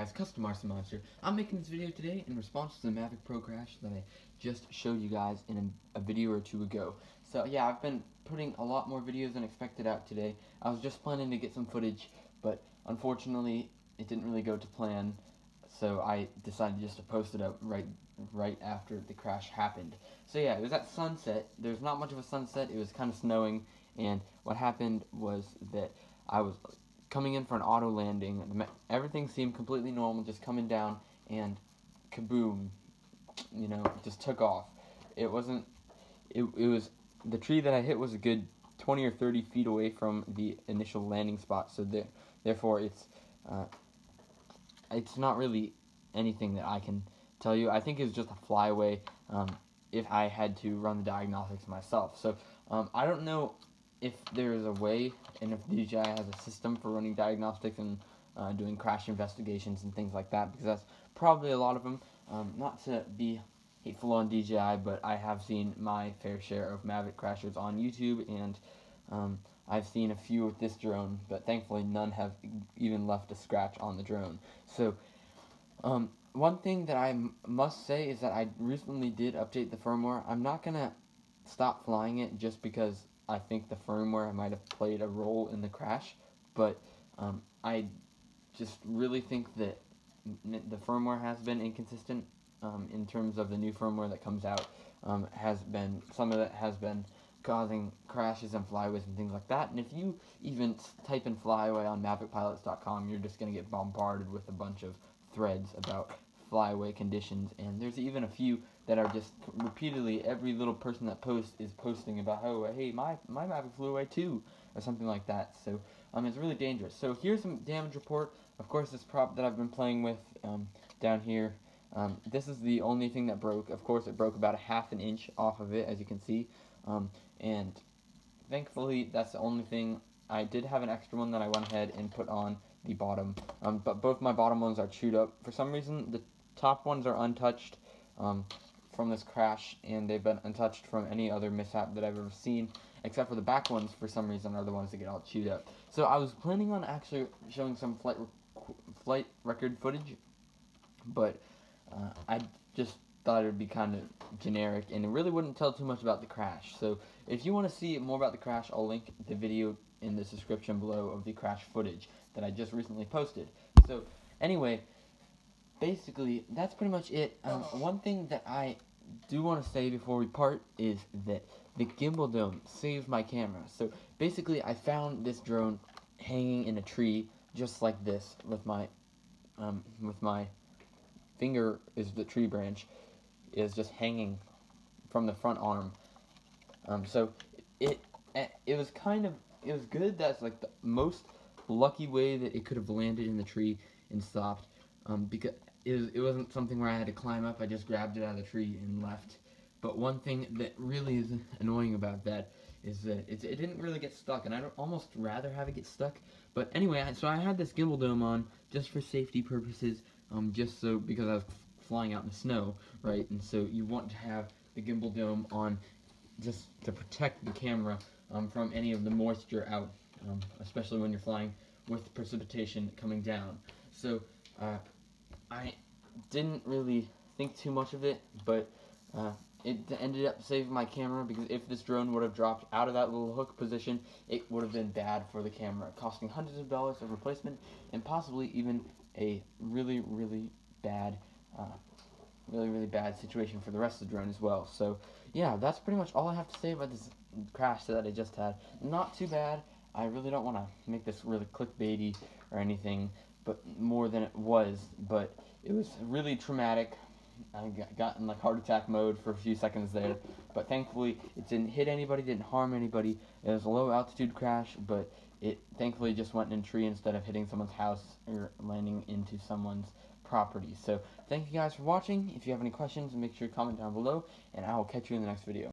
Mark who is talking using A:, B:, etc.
A: guys, Custom Arson Monster. I'm making this video today in response to the Mavic Pro crash that I just showed you guys in a video or two ago. So yeah, I've been putting a lot more videos than expected out today. I was just planning to get some footage, but unfortunately it didn't really go to plan, so I decided just to post it up right after the crash happened. So yeah, it was at sunset. There's not much of a sunset, it was kind of snowing, and what happened was that I was coming in for an auto landing. Everything seemed completely normal, just coming down, and kaboom, you know, just took off. It was the tree that I hit was a good 20 or 30 feet away from the initial landing spot, so therefore it's not really anything that I can tell you. I think it's just a flyaway if I had to run the diagnostics myself. So I don't know if there is a way, and if DJI has a system for running diagnostics and doing crash investigations and things like that, because that's probably a lot of them. Not to be hateful on DJI, but I have seen my fair share of Mavic crashes on YouTube, and I've seen a few with this drone, but thankfully none have even left a scratch on the drone. So one thing that I must say is that I recently did update the firmware. I'm not going to stop flying it just because I think the firmware might have played a role in the crash, but I just really think that the firmware has been inconsistent in terms of the new firmware that comes out. Some of it has been causing crashes and flyaways and things like that, and if you even type in flyaway on mavicpilots.com, you're just going to get bombarded with a bunch of threads about flyaway conditions, and there's even a few that are just repeatedly, every little person that posts is posting about, oh, hey, my Mavic flew away too, or something like that. So it's really dangerous. So here's some damage report. Of course, this prop that I've been playing with down here, this is the only thing that broke. Of course, it broke about a ½ an inch off of it, as you can see, and thankfully that's the only thing. I did have an extra one that I went ahead and put on the bottom, but both my bottom ones are chewed up. For some reason, the top ones are untouched from this crash, and they've been untouched from any other mishap that I've ever seen, except for the back ones, for some reason, are the ones that get all chewed up. So I was planning on actually showing some flight record footage, but I just thought it would be kind of generic, and it really wouldn't tell too much about the crash. So if you want to see more about the crash, I'll link the video in the description below of the crash footage that I just recently posted. So anyway, basically that's pretty much it. One thing that I do want to say before we part is that the gimbal dome saved my camera. So basically I found this drone hanging in a tree just like this, with my finger is the tree branch, is just hanging from the front arm. So it was good. That's like the most lucky way that it could have landed in the tree and stopped, because it wasn't something where I had to climb up. I just grabbed it out of the tree and left. But one thing that really is annoying about that is that it didn't really get stuck, and I'd almost rather have it get stuck. But anyway, so I had this gimbal dome on just for safety purposes, just so, because I was flying out in the snow, right? And so you want to have the gimbal dome on just to protect the camera from any of the moisture out, especially when you're flying with precipitation coming down. So I didn't really think too much of it, but it ended up saving my camera, because if this drone would have dropped out of that little hook position, it would have been bad for the camera, costing hundreds of dollars of replacement, and possibly even a really bad situation for the rest of the drone as well. So yeah, that's pretty much all I have to say about this crash that I just had. Not too bad. I really don't want to make this really clickbaity or anything, but more than it was, but it was really traumatic. I got in like heart attack mode for a few seconds there, but thankfully it didn't hit anybody, didn't harm anybody. It was a low altitude crash, but it thankfully just went in a tree instead of hitting someone's house or landing into someone's property. So thank you guys for watching. If you have any questions, make sure to comment down below, and I will catch you in the next video.